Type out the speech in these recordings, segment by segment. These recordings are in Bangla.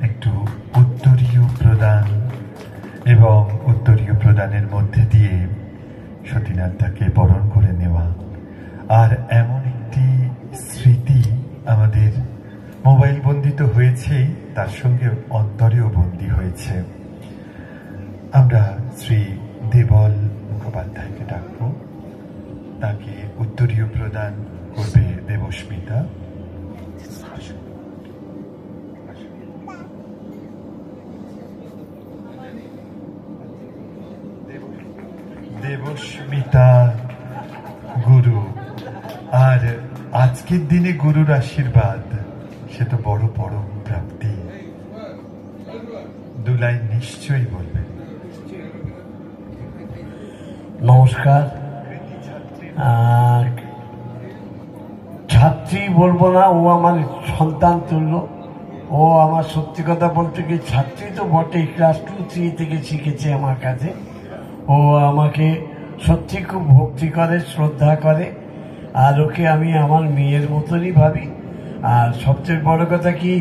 একটু উত্তরীয় প্রদান এবং উত্তরীয় প্রদানের মধ্যে দিয়ে সতীনাথদাকে বরণ করে নেওয়া, আর এমন একটি স্মৃতি আমাদের মোবাইল বন্দী তো হয়েছেই, তার সঙ্গে অন্তরেও বন্দী হয়েছে। আমরা শ্রী দেবল মুখোপাধ্যায়কে ডাকবো, তাকে উত্তরীয় প্রদান করবে দেবস্মিতা। দেবস্মিতা গুরু, আর আজকের দিনে গুরুর আশীর্বাদ সে তো বড় পরম প্রাপ্তি। দুলাই নিশ্চয়ই বলবেন। নমস্কার। ছাত্রী বলবো না, ও আমার সন্তান তুল্য। ও আমার সত্যি কথা বলতে কি ছাত্রী তো বটে, ক্লাস 2-3 থেকে শিখেছে আমার কাছে। ও আমাকে সত্যি খুব ভক্তি করে, শ্রদ্ধা করে, আর ওকে আমি আমার মেয়ের মতনই ভাবি। আর সবচেয়ে বড় কথা কি,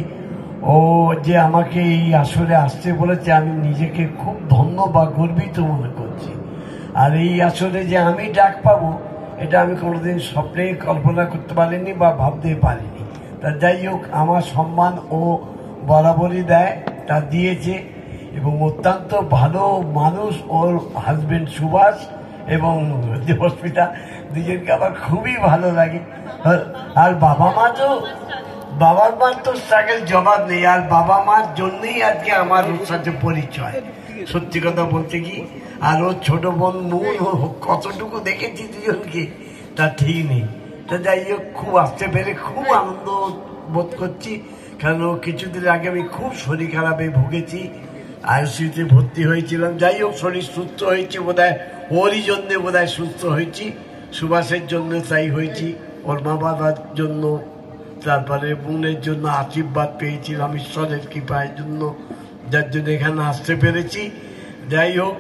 ও যে আমাকে এই আসরে আসতে বলেছে, আমি নিজেকে খুব ধন্য বা গর্বিত মনে করছি। আর এই আসরে যে আমি ডাক পাবো, এটা আমি কোনোদিন স্বপ্নে কল্পনা করতে পারিনি বা ভাবতে পারিনি। তা যাই হোক, আমার সম্মান ও বরাবরই দেয়, তা দিয়েছে। এবং অত্যন্ত ভালো মানুষ ওর হাজবেন্ড সুভাষ এবং দেবস্মিতা, দুজনকে আমার খুবই ভালো লাগে। আর বাবা মার তো স্ট্রাগল জবাব নেই, আর বাবা মার জন্যই আজকে আমার ওর সাথে পরিচয়, সত্যি কথা বলতে কি। আর ওর ছোট বোন নুন, কতটুকু দেখেছি দুজনকে তা ঠিক নেই। তা যাই হোক, খুব আসতে পেরে খুব আনন্দ বোধ করছি, কারণ কিছুদিন আগে আমি খুব শরীর খারাপে ভুগেছি, আইসিইউতে ভর্তি হয়েছিলাম। যাই হোক, শরীর সুস্থ হয়েছে বোধহয়, ওরই জন্যে বোধহয় সুস্থ হয়েছি, সুভাষের জন্য তাই হয়েছি, ওর মা বাবার জন্য, তারপরে বোনের জন্য আশীর্বাদ পেয়েছিলাম ঈশ্বরের কৃপার জন্য, যার জন্য এখানে আসতে পেরেছি। যাই হোক,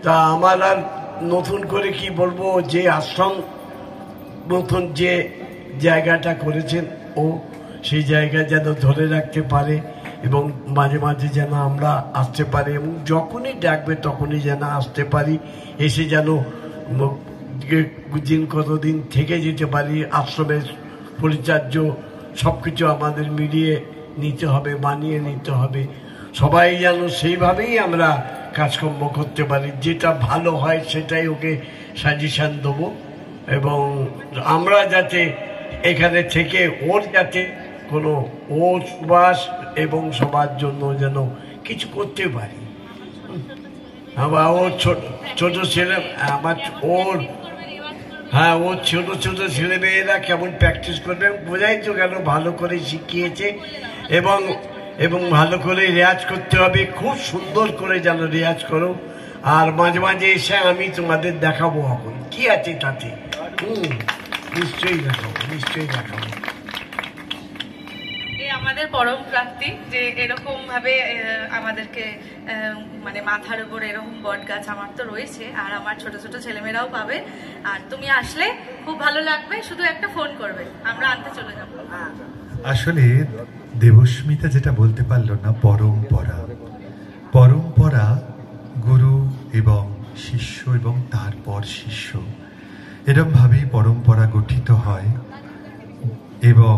তা আমার আর নতুন করে কি বলবো, যে আশ্রম নতুন যে জায়গাটা করেছেন ও, সেই জায়গা যেন ধরে রাখতে পারে এবং মাঝে মাঝে যেন আমরা আসতে পারি, এবং যখনই ডাকবে তখনই যেন আসতে পারি, এসে যেন দিন কতদিন থেকে যেতে পারি। আশ্রমের পরিচার্য সব কিছু আমাদের মিলিয়ে নিতে হবে, মানিয়ে নিতে হবে, সবাই যেন সেইভাবেই আমরা কাজকর্ম করতে পারি। যেটা ভালো হয় সেটাই ওকে সাজেশন দেবো, এবং আমরা যাতে এখানে থেকে ওর যাতে কোনো ও সুবাস এবং সবার জন্য যেন কিছু করতে পারি। আবার ওর ছোট ছেলে আমার, ওর হ্যাঁ, ওর ছোট ছোট ছেলে মেয়েরা কেমন প্র্যাকটিস করবে বোঝাই তো গেল, ভালো করে শিখিয়েছে এবং ভালো করে রেয়াজ করতে হবে, খুব সুন্দর করে যেন রেয়াজ করো। আর মাঝে মাঝে এসে আমি তোমাদের দেখাবো এখন কি আছে তাতে। নিশ্চয়ই দেখাবো, নিশ্চয়ই দেখাবো। আমাদের পরম প্রাপ্তি যে এরকম ভাবে আমাদেরকে মানে মাথার উপর এরকম বট গাছ আমার তো রয়েছে, আর আমার ছোট ছোট ছেলেমেয়েরাও পাবে। আর তুমি আসলে খুব ভালো লাগবে, শুধু একটা ফোন করবে, আমরা আনতে চলে যাবো। আসলে দেবস্মিতা যেটা বলতে পারলো না, পরম্পরা, পরম্পরা গুরু এবং শিষ্য এবং তারপর শিষ্য, এরকম ভাবেই পরম্পরা গঠিত হয়। এবং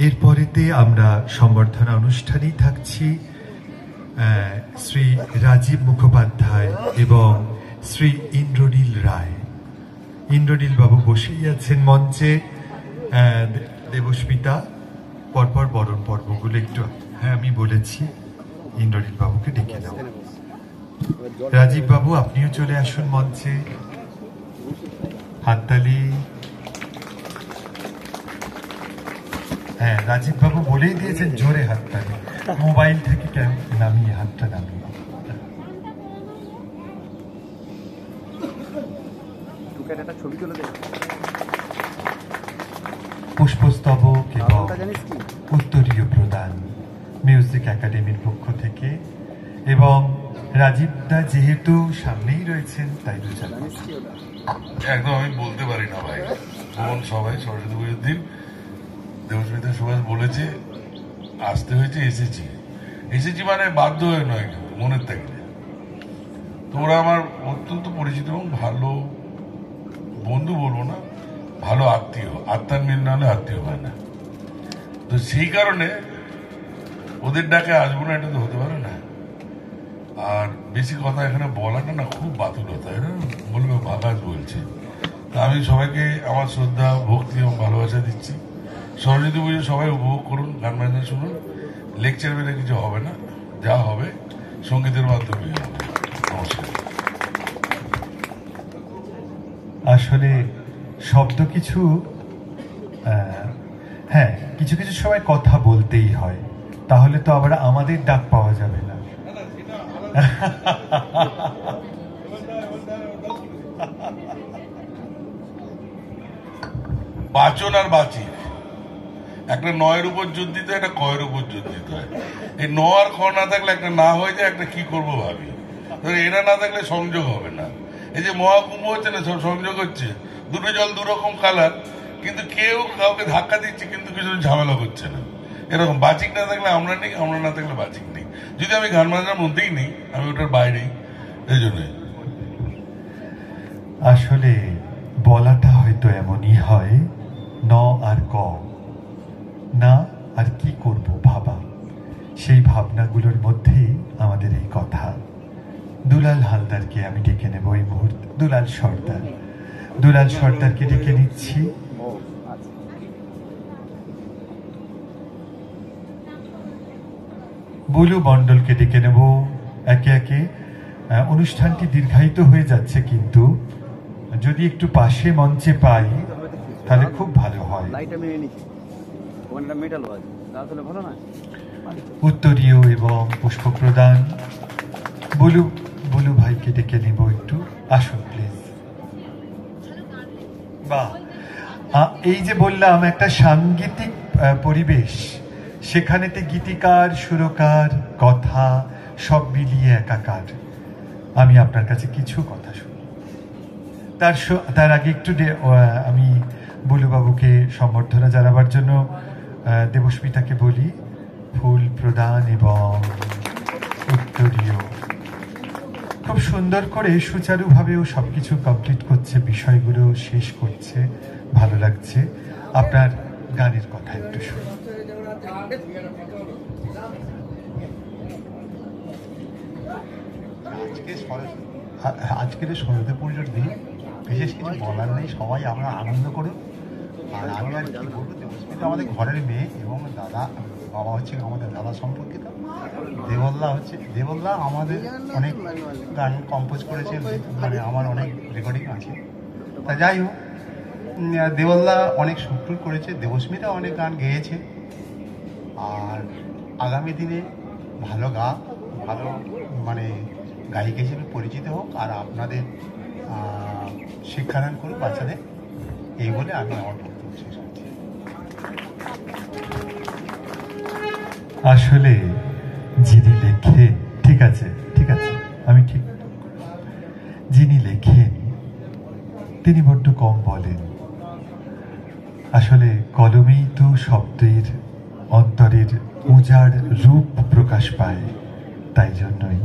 এরপরেতে আমরা সম্বর্ধনা অনুষ্ঠানেই থাকছি শ্রী রাজীব মুখোপাধ্যায় এবং শ্রী ইন্দ্রনীল রায়। ইন্দ্রনীল বাবু বসেই আছেন মঞ্চে। দেবস্মিতা পরপর বরণ পর্বগুলো একটু, হ্যাঁ আমি বলেছি, ইন্দ্রনীল বাবুকে ডেকে দাও। রাজীব বাবু আপনিও চলে আসুন মঞ্চে, হাততালি। হ্যাঁ, রাজীব বাবু বলেই দিয়েছেন জোরে হাততালি, মোবাইল থেকে নামিয়ে, হাতটা নামিয়ে। পুষ্পস্তবক এবং উত্তরীয় প্রদান মিউজিক একাডেমির পক্ষ থেকে, এবং রাজীবদা যেহেতু সামনেই রয়েছেন তাই একদম আমি বলতে পারি না ভাই, তখন সবাই সরস্বতী পুজোর দিন দেবস্মিতা সুভাষ বলেছে আসতে হয়েছে, এসেছি। এসেছি মানে বাধ্য হয়ে নয়, কিন্তু মনের থেকে। তো ওরা আমার অত্যন্ত পরিচিত এবং ভালো বন্ধু বলবো না, ভালো আত্মীয়। আত্মার মিল না হলে আত্মীয় হয় না। তো সেই কারণে ওদের ডাকে আসবো না, এটা তো হতে পারে না। আর বেশি কথা এখানে বলাটা না খুব বাতুলতা, এটা বলবে ভাগাজ বলছে। তা আমি সবাইকে আমার শ্রদ্ধা, ভক্তি এবং ভালোবাসা দিচ্ছি। সরস্বতী পুজো সবাই উপভোগ করুন, গান বাজনা শুনুন। লেকচার বেলে কিছু হবে না, যা হবে সঙ্গীতের মাধ্যমে হবে। নমস্কার। আসলে শব্দ কিছু হ্যাঁ, কিছু কিছু সময় কথা বলতেই হয়, তাহলে তো আবার আমাদের ডাক পাওয়া যাবে না। বাচন আর বাচিক, একটা নয়ের উপর জোর দিতে হয়, একটা কয়ের উপর জোর দিতে হয়। এই ন আর খ না থাকলে একটা না হয়ে যায়, একটা কি করবো ভাবি। এরা না থাকলে সংযোগ হবে না। এই যে মহাকুম্ভ হচ্ছে না, সব সংযোগ হচ্ছে, দুটো জল দুরকম কালার, কিন্তু কেউ কাউকে ধাক্কা দিচ্ছে, কিন্তু কিছু ঝামেলা করছে না। এরকম বাচিক না থাকলে আমরা নেই, আমরা না থাকলে বাচিক নেই। যদি আমি গান বাজনার মধ্যেই নেই, আমি ওটার বাইরেই। এই জন্যই আসলে বলাটা হয়তো এমনই হয়, ন আর ক, না আর কি করব ভাবা, সেই ভাবনাগুলোর মধ্যেই আমাদের এই কথা। দুলাল হালদারকে আমি ডেকে নেব এই মুহূর্তে। দুলাল সর্দারকে ডেকে নিচ্ছি। বুলু মণ্ডলকে ডেকে নেব একে একে। অনুষ্ঠানটি দীর্ঘায়িত হয়ে যাচ্ছে, কিন্তু যদি একটু পাশে মঞ্চে পাই তাহলে খুব ভালো হয়। উত্তরীয় এবং পুষ্প প্রদান। বুলু ভাইকে ডেকে নেব একটু, আসুন প্লিজ। বাহ, এই যে বললাম একটা সাংগীতিক পরিবেশ, সেখানেতে গীতিকার, সুরকার, কথা সব মিলিয়ে একাকার। আমি আপনার কাছে কিছু কথা শুনি, তার আগে একটু আমি বুলুবাবুকে সম্বর্ধনা জানাবার জন্য দেবস্মিতাকে বলি ফুল প্রদান এবং উত্তরীয়। খুব সুন্দর করে সুচারুভাবেও সবকিছু কমপ্লিট করছে, বিষয়গুলো শেষ করছে, ভালো লাগছে। আপনার গানের কথা একটু শুনি। আজকের সরস্বতী পুজোর দিন বিশেষ কিছু বলার নেই, সবাই আমরা আনন্দ করুন। আর আমি আর কি বলবো, দেবস্মিতা আমাদের ঘরের মেয়ে এবং দাদা, বাবা হচ্ছে আমাদের দাদা সম্পর্কিত। দেবল্লা আমাদের অনেক গান কম্পোজ করেছে, মানে আমার অনেক রেকর্ডিং আছে। তা যাই হোক, দেবল্লা অনেক সুর করেছে, দেবস্মিতা অনেক গান গেয়েছে। আর আগামী দিনে ভালো ভালো মানে গায়িকা হিসেবে পরিচিত হোক, আর আপনাদের শিক্ষাদান করুক বাচ্চাদের, এই বলে আমি আমার বক্তব্য শেষ করছি। আসলে যিনি লেখেন, ঠিক আছে, আমি ঠিক, যিনি লেখেন তিনি বড্ড কম বলেন। আসলে কলমেই তো শব্দের অন্তরের উজাড় রূপ প্রকাশ পায়, তাই জন্যই